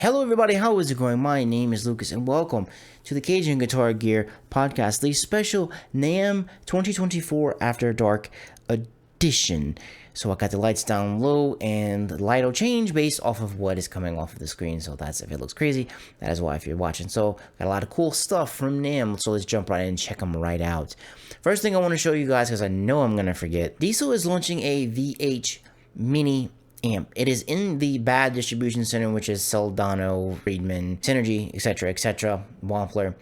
Hello everybody, how is it going? My name is Lucas and welcome to the Cajun Guitar Gear Podcast, the special NAMM 2024 After Dark edition. So I got the lights down low and the light will change based off of what is coming off of the screen. So that's if it looks crazy, that is why if you're watching. So got a lot of cool stuff from NAMM, so let's jump right in and check them right out. First thing I want to show you guys, because I know I'm going to forget, Diezel is launching a VH Mini Amp. It is in the BAD distribution center, which is Soldano, Friedman, Synergy, etc., Wampler.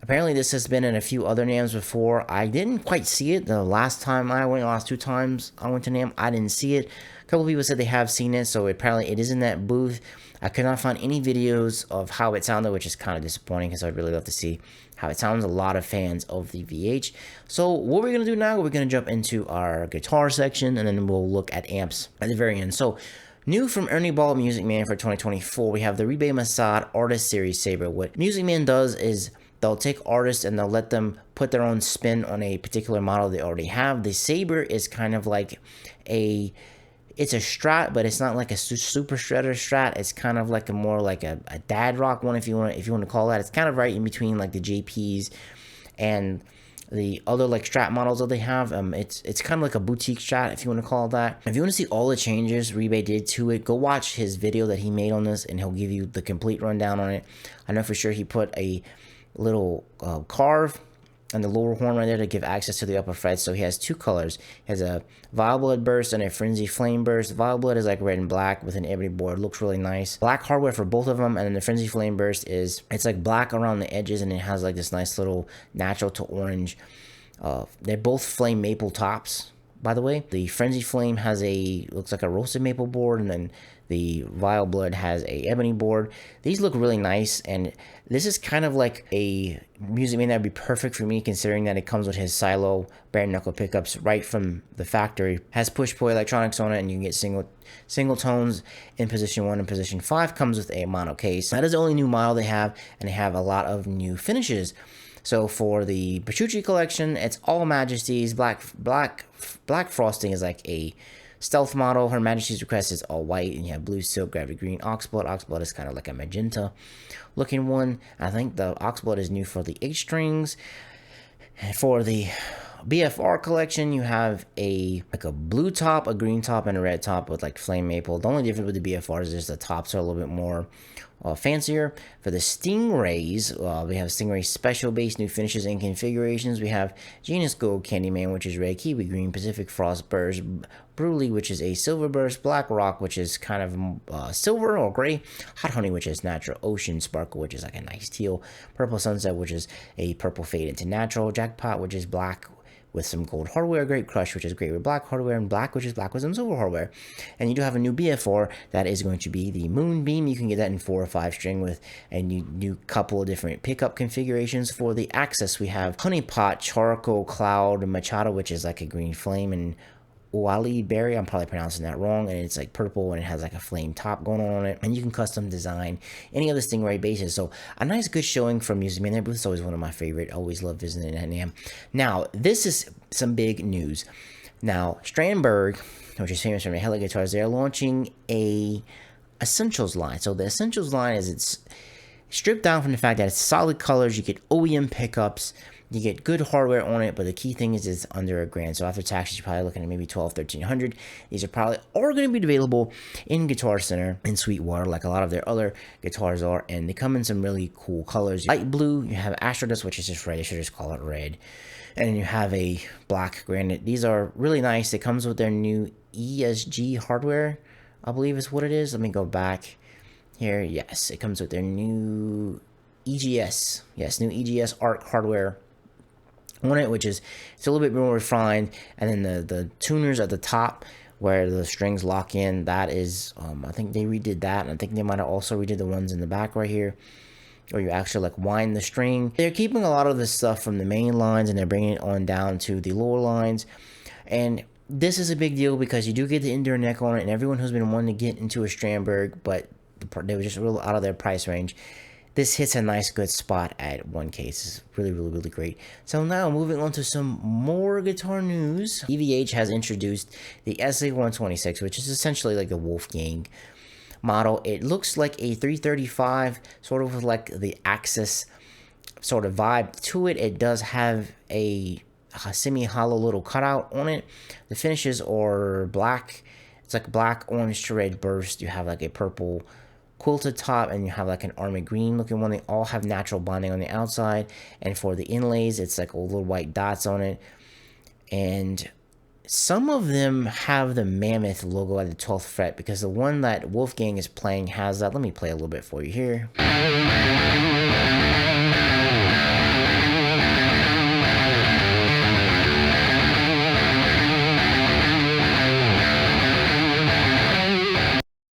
Apparently, this has been in a few other NAMMs before. I didn't quite see it the last time I went. The last two times I went to NAMM, I didn't see it. A couple people said they have seen it, so apparently it is in that booth. I could not find any videos of how it sounded, which is kind of disappointing because I'd really love to see how it sounds. A lot of fans of the VH. So what we're going to do now, we're going to jump into our guitar section, and then we'll look at amps at the very end. So new from Ernie Ball Music Man for 2024, we have the Revv Masad Artist Series Saber. What Music Man does is they'll take artists and they'll let them put their own spin on a particular model they already have. The Saber is kind of like it's a Strat, but it's not like a super shredder Strat. It's kind of like a more like a dad rock one, if you want to call that. It's kind of right in between like the JPs and the other like Strat models that they have. It's kind of like a boutique Strat, if you want to call it that. If you want to see all the changes Revv did to it, go watch his video that he made on this, and he'll give you the complete rundown on it. I know for sure he put a little carve and the lower horn right there to give access to the upper frets. So he has two colors. He has a Violet burst and a Frenzy Flame burst. Violet is like red and black with an ebony board. Looks really nice. Black hardware for both of them, and then the Frenzy Flame burst it's like black around the edges, and it has like this nice little natural to orange. They're both flame maple tops, by the way. The Frenzy Flame has looks like a roasted maple board, and then the Violet has a ebony board. These look really nice, and this is kind of like a Music Man that would be perfect for me, considering that it comes with his silo bare knuckle pickups right from the factory. Has push-pull electronics on it, and you can get single tones in position 1 and position 5. Comes with a mono case. That is the only new model they have, and they have a lot of new finishes. So for the Petrucci collection, it's all Majesties. Black frosting is like a stealth model. Her Majesty's Request is all white, and you have blue silk, gravity green, oxblood. Oxblood is kind of like a magenta looking one. I think the oxblood is new for the 8 strings. And for the BFR collection, you have like a blue top, a green top, and a red top with like flame maple. The only difference with the BFRs is the tops are a little bit more fancier. For the Stingrays, we have Stingray Special Base, new finishes and configurations. We have Genus Gold Candyman, which is red, Kiwi Green, Pacific Frost Burst, Bruley, which is a silver burst, Black Rock, which is kind of silver or gray, Hot Honey, which is natural, Ocean Sparkle, which is like a nice teal, Purple Sunset, which is a purple fade into natural, Jackpot, which is black with some gold hardware, Great Crush, which is great with black hardware, and Black, which is black with some silver hardware. And you do have a new BF4 that is going to be the Moonbeam. You can get that in 4 or 5 string with a new couple of different pickup configurations. For the Access, we have Honeypot, Charcoal, Cloud, Machado, which is like a green flame, and Wali Berry, I'm probably pronouncing that wrong, and it's like purple, and it has like a flame top going on it, and you can custom design any of the Stingray bases. So a nice good showing from Music Man. Their booth is always one of my favorite. Always love visiting at NAMM. Now, this is some big news. Now, Strandberg, which is famous for the Heli guitars, they're launching a Essentials line. So the Essentials line it's stripped down from the fact that it's solid colors, you get OEM pickups, you get good hardware on it, but the key thing is it's under $1,000. So after taxes, you're probably looking at maybe $1,200-1,300. These are probably all going to be available in Guitar Center in Sweetwater, like a lot of their other guitars are, and they come in some really cool colors. Light blue, you have Astrodust, which is just red. I should just call it red. And then you have a black granite. These are really nice. It comes with their new ESG hardware, I believe is what it is. Let me go back here. Yes, it comes with their new EGS. Yes, new EGS ARC hardware on it, which is it's a little bit more refined. And then the tuners at the top where the strings lock in, that is I think they redid that, and I think they might have also redid the ones in the back right here, or you actually like wind the string. They're keeping a lot of this stuff from the main lines, and they're bringing it on down to the lower lines. And this is a big deal because you do get the indoor neck on it, and everyone who's been wanting to get into a Strandberg, but they were just real out of their price range, this hits a nice good spot at 1K. It's really great. So now moving on to some more guitar news. EVH has introduced the SA126, which is essentially like the Wolfgang model. It looks like a 335, sort of with like the Axis sort of vibe to it. It does have a semi-hollow little cutout on it. The finishes are black. It's like black, orange to red burst. You have like a purple quilted top, and you have like an army green looking one. They all have natural bonding on the outside, and for the inlays, it's like little white dots on it. And some of them have the Mammoth logo at the 12th fret, because the one that Wolfgang is playing has that. Let me play a little bit for you here.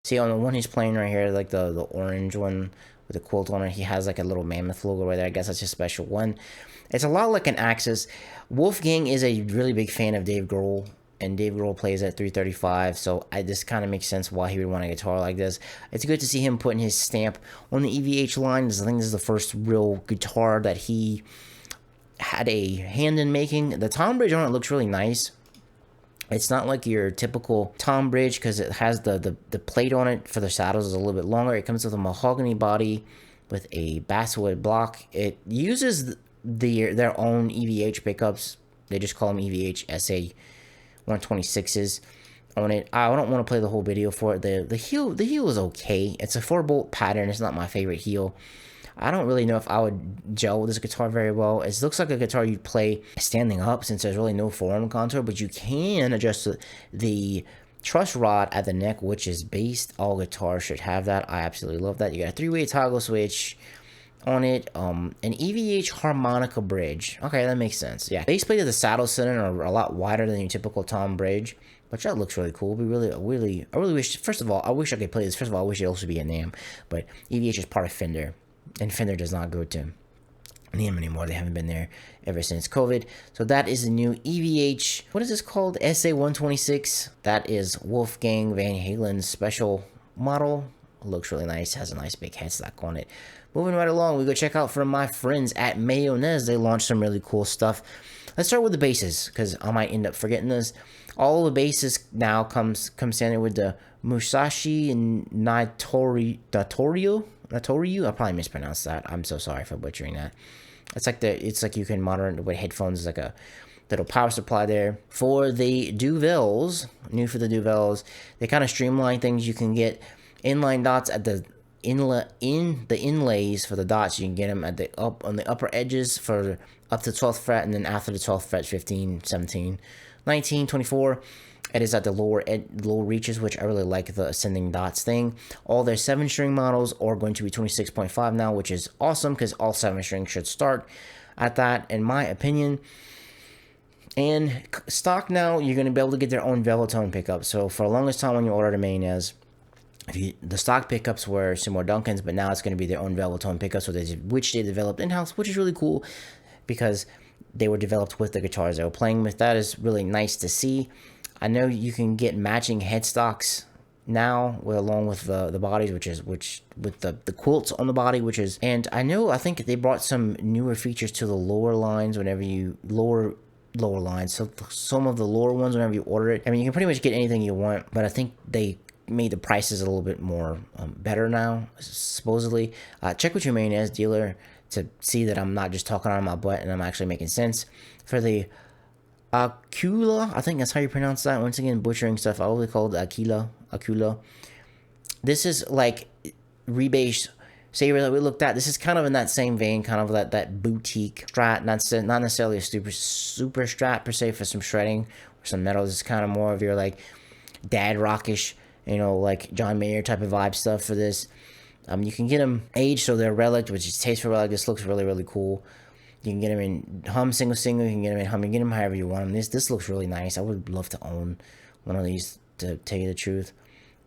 See, on the one he's playing right here, like the orange one with the quilt on it, he has like a little Mammoth logo right there. I guess that's a special one. It's a lot like an Axis. Wolfgang is a really big fan of Dave Grohl, and Dave Grohl plays at 335, so this kind of makes sense why he would want a guitar like this. It's good to see him putting his stamp on the EVH line. I think this is the first real guitar that he had a hand in making. The tom bridge on it looks really nice. It's not like your typical tom bridge, because it has the plate on it for the saddles is a little bit longer. It comes with a mahogany body with a basswood block. It uses their own EVH pickups. They just call them EVH SA 126s on it. I don't want to play the whole video for it. The heel is okay. It's a 4-bolt pattern. It's not my favorite heel. I don't really know if I would gel with this guitar very well. It looks like a guitar you'd play standing up, since there's really no forearm contour, but you can adjust the truss rod at the neck, which is based. All guitars should have that. I absolutely love that. You got a 3-way toggle switch on it, an EVH harmonica bridge. Okay, that makes sense. Yeah, base plate of the saddle center are a lot wider than your typical tom bridge, which that looks really cool. I really wish, first of all, I wish I could play this. First of all, I wish it also be a NAMM, but EVH is part of Fender, and Fender does not go to NAMM anymore. They haven't been there ever since COVID. So that is the new EVH, what is this called? SA126. That is Wolfgang Van Halen's special model. It looks really nice. Has a nice big headstock on it. Moving right along, we go check out from my friends at Mayones. They launched some really cool stuff. Let's start with the basses, because I might end up forgetting this. All the basses now come standard with the Musashi and Notorio. I probably mispronounced that. I'm so sorry for butchering that. It's like you can monitor it with headphones. It's like a little power supply there. For the Duvels, new for the Duvels, they kind of streamline things. You can get inline dots at the inlays for the dots. You can get them at on the upper edges for up to 12th fret, and then after the 12th fret, 15, 17, 19, 24. It is at the lower reaches, which I really like the ascending dots thing. All their 7-string models are going to be 26.5 now, which is awesome, because all 7 strings should start at that, in my opinion. And stock now, you're going to be able to get their own Velvetone pickup. So for the longest time when you ordered a Mayones, the stock pickups were Seymour Duncan's, but now it's going to be their own Velvetone pickups, which they developed in-house, which is really cool, because they were developed with the guitars they were playing with. That is really nice to see. I know you can get matching headstocks now, along with the bodies, which with the quilts on the body, and I think they brought some newer features to the lower lines whenever you lower lines. So some of the lower ones, whenever you order it, I mean, you can pretty much get anything you want, but I think they made the prices a little bit more better now, supposedly. Check with your Mayones dealer to see that I'm not just talking out of my butt and I'm actually making sense. For the Aquila, I think that's how you pronounce that. Once again, butchering stuff. I always called Aquila. This is like rebase Saber that we looked at. This is kind of in that same vein, kind of that boutique Strat, not necessarily a super Strat per se for some shredding or some metals. It's kind of more of your like dad rockish, like John Mayer type of vibe stuff for this. You can get them aged, so they're relic, which is taste for relic. This looks really, really cool. You can get them in hum, single, you can get them in hum, you can get them however you want them. This looks really nice. I would love to own one of these, to tell you the truth.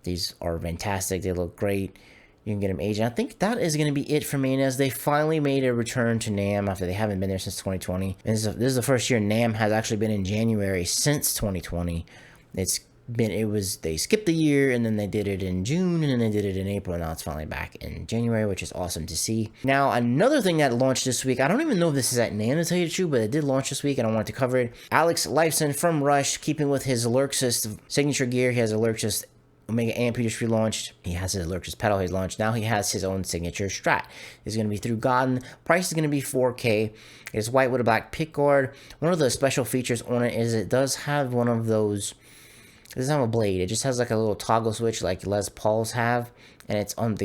These are fantastic. They look great. You can get them aged. And I think that is going to be it for Mayones. They finally made a return to NAMM after they haven't been there since 2020. And this is the first year NAMM has actually been in January since 2020. They skipped the year, and then they did it in June, and then they did it in April, and now it's finally back in January, which is awesome to see. Now, another thing that launched this week, I don't even know if this is at NAMM to tell you the truth, but it did launch this week, and I wanted to cover it. LIfeson from Rush, keeping with his Lurksys signature gear, he has a Lurksys Omega amp he just relaunched. He has his Lurch's pedal he's launched. Now he has his own signature Strat. It's going to be through Godin. Price is going to be $4K. It's white with a black pickguard. One of the special features on it is it does have one of those. It doesn't have a blade. It just has like a little toggle switch like Les Pauls have, and it's on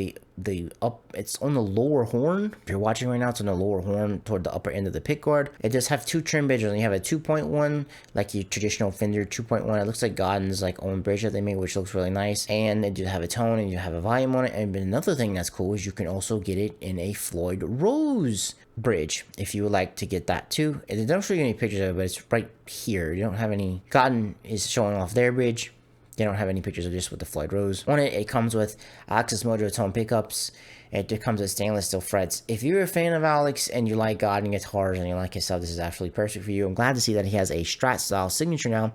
it's on the lower horn. If you're watching right now, it's on the lower horn toward the upper end of the pickguard. It does have two trim bridges. You have a 2.1, like your traditional Fender 2.1. It looks like Godin's like own bridge that they made, which looks really nice. And they do have a tone and you have a volume on it. And another thing that's cool is you can also get it in a Floyd Rose bridge if you would like to get that too. They don't show you any pictures of it, but it's right here. You don't have any. Godin is showing off their bridge. They don't have any pictures of just with the Floyd Rose. On it, it comes with Alex's Mojo tone pickups. It comes with stainless steel frets. If you're a fan of Alex and you like Godin guitars and you like his stuff, this is absolutely perfect for you. I'm glad to see that he has a Strat style signature now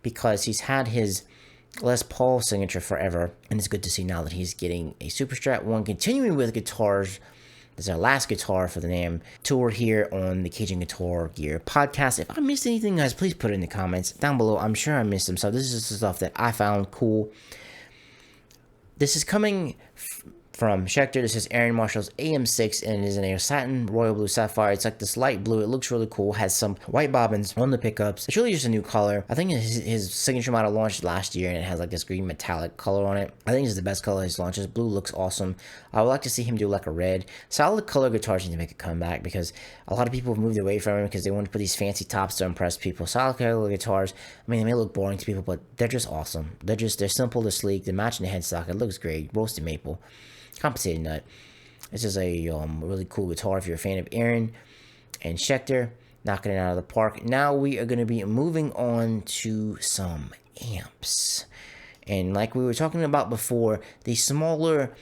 because he's had his Les Paul signature forever. And it's good to see now that he's getting a Super Strat one. Continuing with guitars, this is our last guitar for the NAMM tour here on the Cajun Guitar Gear podcast. If I missed anything, guys, please put it in the comments down below. I'm sure I missed some stuff. This is just the stuff that I found cool. This is coming from Schecter. This is Ernie Marshall's AM6, and it is in a satin royal blue sapphire. It's like this light blue. It looks really cool. Has some white bobbins on the pickups. It's really just a new color. I think his signature model launched last year, and it has like this green metallic color on it. I think it's the best color he's launched. His blue looks awesome. I would like to see him do like a red. Solid color guitars need to make a comeback because a lot of people have moved away from him because they want to put these fancy tops to impress people. Solid color guitars, I mean, they may look boring to people, but they're just awesome. They're simple, they're sleek, they're matching the headstock. It looks great. Roasted maple. Compensated nut. This is a really cool guitar if you're a fan of Aaron and Schecter, knocking it out of the park. Now we are going to be moving on to some amps. And like we were talking about before, the smaller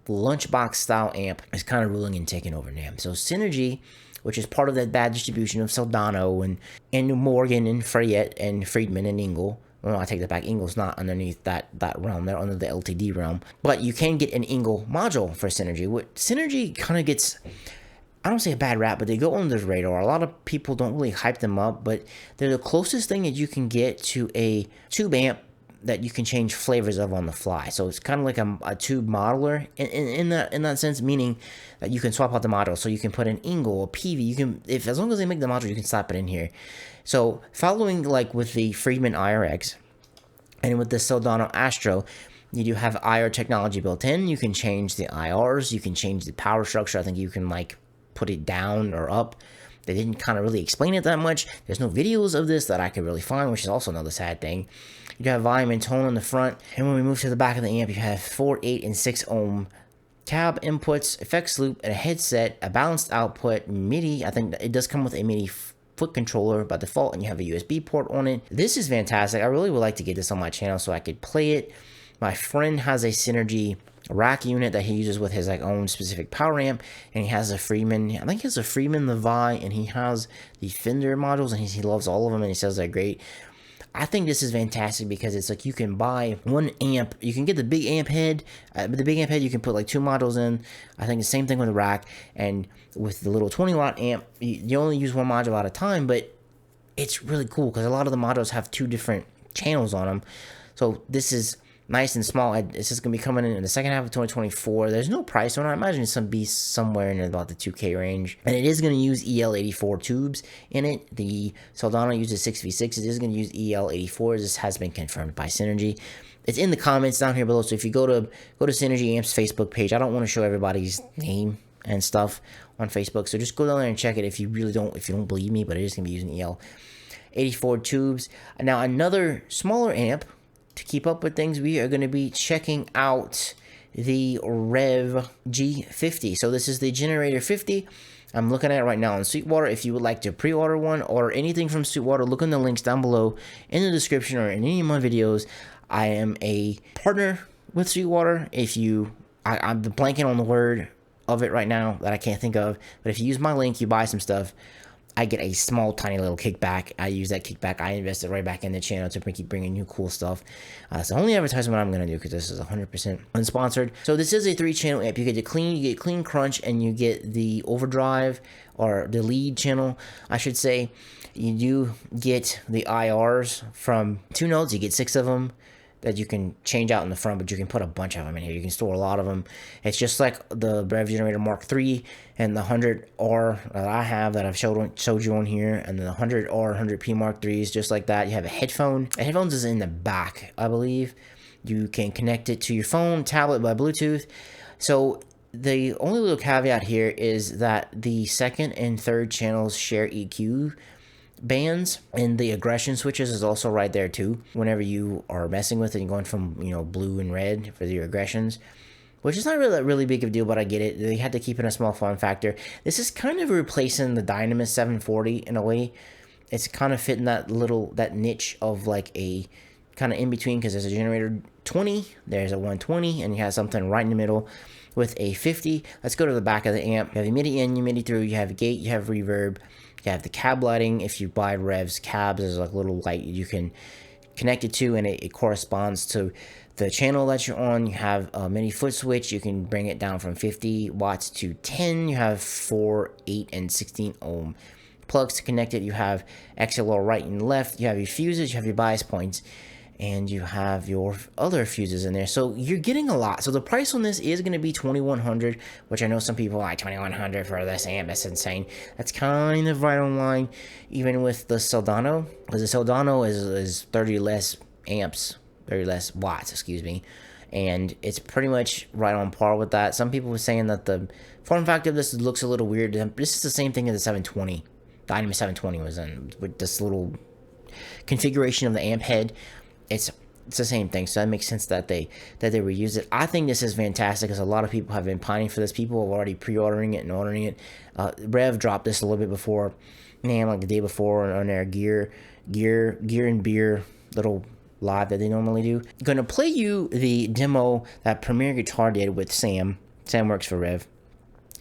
lunchbox style amp is kind of ruling and taking over NAMM. So Synergy, which is part of that bad distribution of Soldano and Morgan and Fayette and Friedman and Engel. Well, I take that back. Engel's not underneath that realm. They're under the LTD realm. But you can get an Engel module for Synergy. What Synergy kind of gets, I don't say a bad rap, but they go under the radar. A lot of people don't really hype them up, but they're the closest thing that you can get to a tube amp that you can change flavors of on the fly. So it's kind of like a tube modeler in that sense, meaning that you can swap out the module. So you can put an Engel, a PV. You can, as long as they make the module, you can slap it in here. So following like with the Friedman IRX and with the Soldano Astro, you do have IR technology built in. You can change the IRs. You can change the power structure. I think you can like put it down or up. They didn't kind of really explain it that much. There's no videos of this that I could really find, which is also another sad thing. You do have volume and tone on the front. And when we move to the back of the amp, you have 4, 8, and 6 ohm cab inputs, effects loop, and a headset, a balanced output, MIDI. I think it does come with a MIDI foot controller by default, and you have a USB port on it. This is fantastic. I really would like to get this on my channel so I could play it. My friend has a Synergy rack unit that he uses with his like own specific power amp, and he has a Friedman. I think he has a Friedman Levi, and he has the Fender modules, and he loves all of them, and he says they're great. I think this is fantastic because it's like you can buy one amp. You can get the big amp head. With the big amp head, you can put like 2 modules in. I think the same thing with the rack. And with the little 20-watt amp, you only use 1 module at a time, but it's really cool because a lot of the modules have 2 different channels on them. So this is nice and small. It's just going to be coming in the second half of 2024. There's no price on it. I imagine it's going to be somewhere in about the 2K range. And it is going to use EL84 tubes in it. The Soldano uses 6v6. It is going to use EL84. This has been confirmed by Synergy. It's in the comments down here below. So if you go to Synergy Amp's Facebook page, I don't want to show everybody's name and stuff on Facebook. So just go down there and check it if you don't believe me, but it is going to be using EL84 tubes. Now another smaller amp. To keep up with things, we are going to be checking out the Revv G50. So this is the Generator 50. I'm looking at it right now on Sweetwater. If you would like to pre-order one or anything from Sweetwater, look in the links down below in the description or in any of my videos. I am a partner with Sweetwater. I'm blanking on the word of it right now that I can't think of, but if you use my link, you buy some stuff, I get a small, tiny little kickback. I use that kickback. I invest it right back in the channel to keep bringing you cool stuff. It's the only advertisement I'm going to do because this is 100% unsponsored. So this is a 3-channel amp. You get clean crunch, and you get the overdrive, or the lead channel, I should say. You do get the IRs from 2 notes. You get 6 of them. that you can change out in the front, but you can put a bunch of them in here. You can store a lot of them. It's just like the Revv Generator Mark III and the 100R that I have that I've showed you on here, and the 100R, 100P Mark IIIs, just like that. You have a headphone. The headphones is in the back, I believe. You can connect it to your phone, tablet by Bluetooth. So the only little caveat here is that the second and third channels share EQ bands, and the aggression switches is also right there too. Whenever you are messing with it and going from, you know, blue and red for your aggressions, which is not really big of a deal, but I get it. They had to keep in a small form factor. This is kind of replacing the Dynamis 740 in a way. It's kind of fitting that niche of like a kind of in between, because there's a Generator 20, there's a 120, and you have something right in the middle with a 50. Let's go to the back of the amp. You have your MIDI in, your MIDI through, you have gate, you have reverb, you have the cab lighting. If you buy Revv's cabs, there's like a little light you can connect it to, and it corresponds to the channel that you're on. You have a mini foot switch. You can bring it down from 50 watts to 10. You have 4, 8, and 16 ohm plugs to connect it. You have XLR right and left. You have your fuses. You have your bias points. And you have your other fuses in there. So you're getting a lot. So the price on this is going to be $2,100, which I know some people are like, $2,100 for this amp, that's insane. That's kind of right on line, even with the Soldano, because the Soldano is 30 less watts, excuse me. And it's pretty much right on par with that. Some people were saying that the form factor of this looks a little weird. This is the same thing as the 720. Dynamis 720 was in, with this little configuration of the amp head. It's the same thing, so that makes sense that they reuse it. I think this is fantastic, because a lot of people have been pining for this. People are already pre-ordering it and ordering it. Revv dropped this a little bit before NAMM, like the day before, on their gear and beer little live that they normally do. I'm gonna play you the demo that Premier Guitar did with Sam. Sam works for Revv.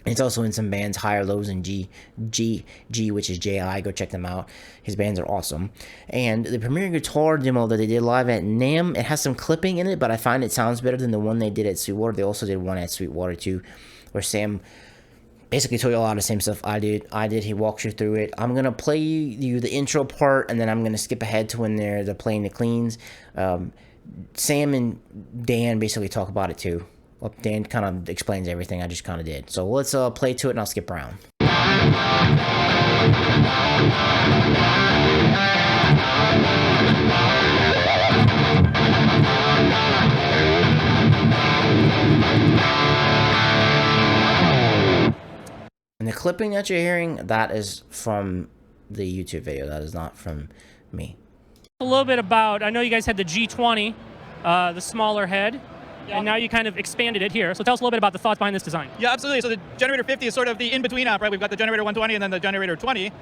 It's also in some bands, Higher Lows and G, which is J.I. Go check them out. His bands are awesome. And the Premier Guitar demo that they did live at NAMM, it has some clipping in it, but I find it sounds better than the one they did at Sweetwater. They also did one at Sweetwater too, where Sam basically told you a lot of the same stuff I did. He walks you through it. I'm going to play you the intro part, and then I'm going to skip ahead to when they're playing the cleans. Sam and Dan basically talk about it too. Well, Dan kind of explains everything I just kind of did. So let's play to it, and I'll skip around. And the clipping that you're hearing, that is from the YouTube video. That is not from me. A little bit about, I know you guys had the G20, the smaller head. And now you kind of expanded it here. So tell us a little bit about the thoughts behind this design. Yeah, absolutely. So the Generator 50 is sort of the in-between amp, right? We've got the Generator 120 and then the Generator 20,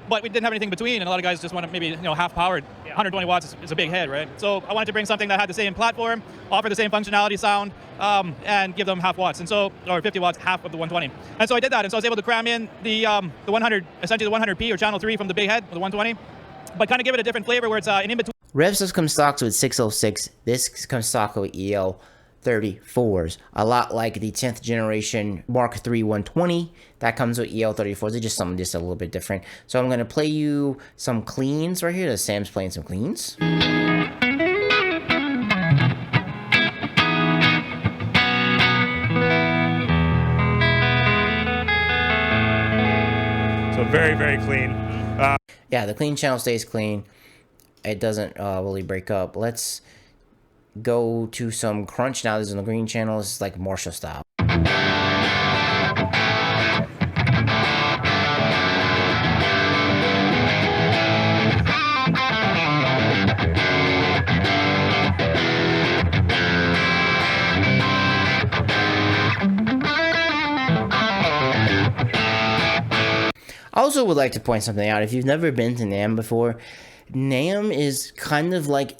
but we didn't have anything between, and a lot of guys just want to maybe, half-powered. 120 watts is a big head, right? So I wanted to bring something that had the same platform, offer the same functionality, sound, and give them half watts, and so, or 50 watts, half of the 120. And so I did that, and so I was able to cram in the 100, essentially the 100P or channel 3 from the big head, the 120, but kind of give it a different flavor where it's an in-between. Revv stuff comes stock with 606. This comes stock with EL 34s, a lot like the 10th generation Mark III 120 that comes with EL 34s. It's just something just a little bit different. So I'm going to play you some cleans right here. Sam's playing some cleans. So very, very clean. Yeah, the clean channel stays clean. It doesn't really break up. Let's go to some crunch now. This is in the green channel. This is like Marshall style. I also would like to point something out. If you've never been to NAMM before, NAMM is kind of like,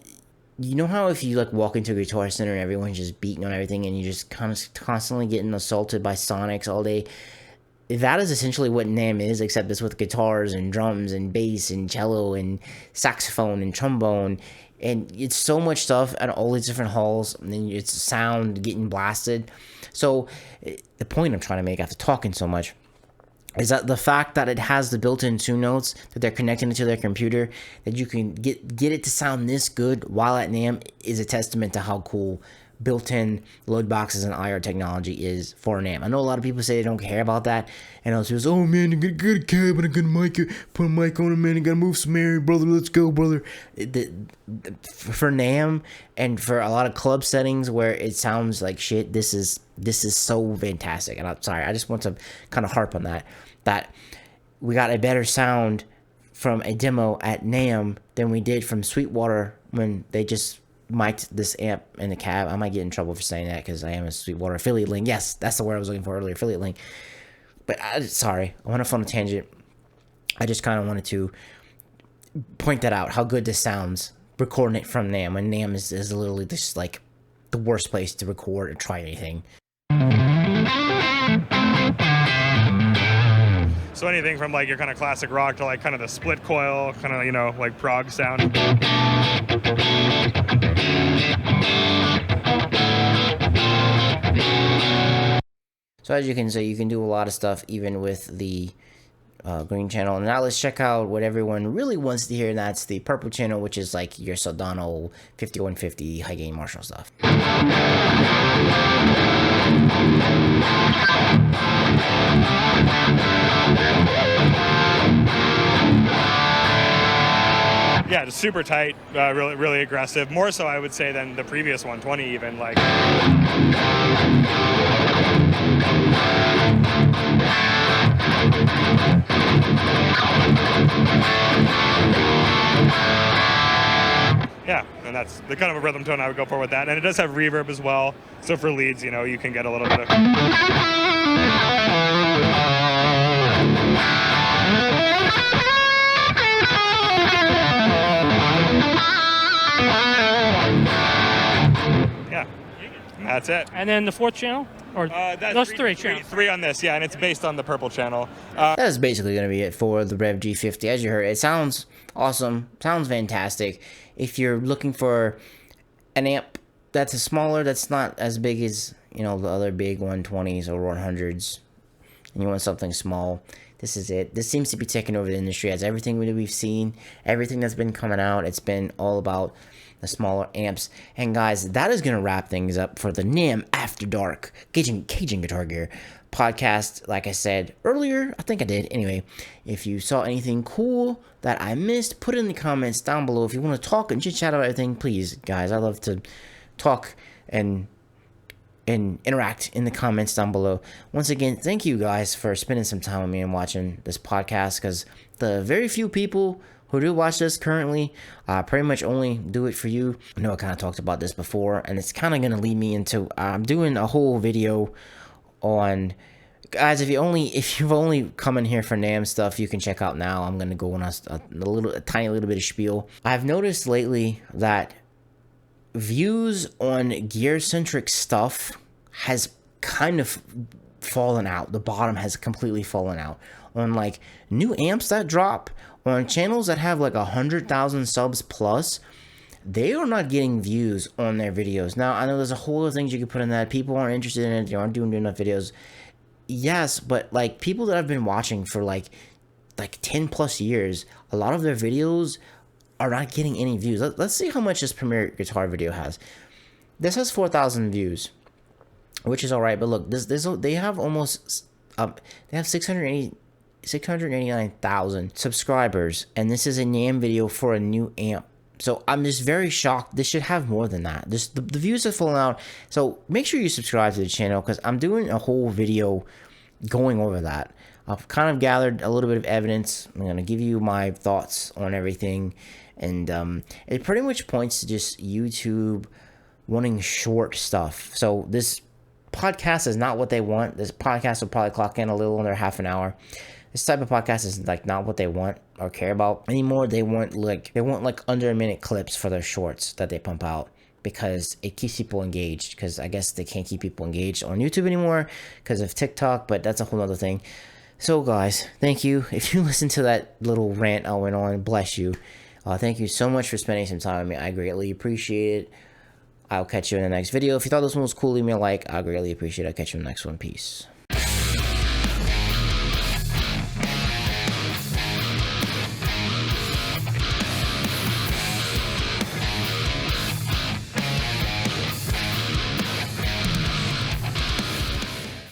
you know how if you like walk into a Guitar Center and everyone's just beating on everything and you just kind of constantly getting assaulted by Sonics all day? That is essentially what NAMM is, except it's with guitars and drums and bass and cello and saxophone and trombone. And it's so much stuff at all these different halls, and then it's sound getting blasted. So the point I'm trying to make after talking so much is that the fact that it has the built-in tune notes that they're connecting it to their computer, that you can get it to sound this good while at NAMM, is a testament to how cool built-in load boxes and IR technology is for NAMM. I know a lot of people say they don't care about that, and others say, oh man, you got a good cab and a good mic, put a mic on it, man, you gotta move some air, brother, let's go, brother. For NAMM and for a lot of club settings where it sounds like shit, this is so fantastic. And I'm sorry, I just want to kind of harp on that we got a better sound from a demo at NAMM than we did from Sweetwater when they just mic'd this amp in the cab. I might get in trouble for saying that because I am a Sweetwater affiliate link. Yes, that's the word I was looking for earlier, affiliate link. But sorry, I went off on a tangent. I just kind of wanted to point that out, how good this sounds recording it from NAMM, and NAMM is literally just like the worst place to record or try anything. So anything from like your kind of classic rock to like kind of the split coil, kind of, you know, like prog sound. So as you can see, you can do a lot of stuff even with the green channel. And now let's check out what everyone really wants to hear, and that's the purple channel, which is like your Soldano 5150 high gain Marshall stuff. Yeah, just super tight, really aggressive. More so, I would say, than the previous 120 even. Like. Yeah, and that's the kind of a rhythm tone I would go for with that. And it does have reverb as well. So for leads, you know, you can get a little bit of. Yeah, that's it. And then the fourth channel? Or those three channels? Three on this, yeah, and it's based on the purple channel. That is basically going to be it for the Revv G50. As you heard, it sounds awesome, sounds fantastic. If you're looking for an amp that's smaller, that's not as big as, you know, the other big 120s or 100s, and you want something small, this is it. This seems to be taking over the industry, as everything that we've seen, everything that's been coming out, it's been all about the smaller amps. And guys, that is going to wrap things up for the NAMM After Dark Cajun Guitar Gear podcast. Like I said earlier, I think I did. Anyway, if you saw anything cool that I missed, put it in the comments down below. If you want to talk and chit chat about everything, please, guys. I love to talk and interact in the comments down below. Once again, thank you guys for spending some time with me and watching this podcast, because the very few people who do watch this currently, pretty much only do it for you. I know I kind of talked about this before, and it's kind of going to lead me into, I'm doing a whole video on, guys, if you've only come in here for NAMM stuff, you can check out now. I'm going to go on a tiny little bit of spiel. I've noticed lately that views on gear-centric stuff has kind of fallen out. The bottom has completely fallen out. On like new amps that drop, on channels that have like 100,000 subs plus, they are not getting views on their videos. Now, I know there's a whole lot of things you can put in that. People aren't interested in it. They aren't doing enough videos. Yes, but like people that I've been watching for like 10 plus years, a lot of their videos are not getting any views. Let's see how much this Premier Guitar video has. This has 4,000 views, which is all right. But look, they have almost they have 689,000 subscribers, and this is a NAMM video for a new amp. So I'm just very shocked. This should have more than that. The views have fallen out. So make sure you subscribe to the channel, because I'm doing a whole video going over that. I've kind of gathered a little bit of evidence. I'm going to give you my thoughts on everything. And it pretty much points to just YouTube wanting short stuff. So this podcast is not what they want. This podcast will probably clock in a little under half an hour. This type of podcast is like not what they want or care about anymore. They want like under a minute clips for their shorts that they pump out, because it keeps people engaged. Because I guess they can't keep people engaged on YouTube anymore because of TikTok, but that's a whole other thing. So guys, thank you. If you listen to that little rant I went on, bless you. Thank you so much for spending some time with me. I greatly appreciate it. I'll catch you in the next video. If you thought this one was cool, leave me a like. I greatly appreciate it. I'll catch you in the next one. Peace.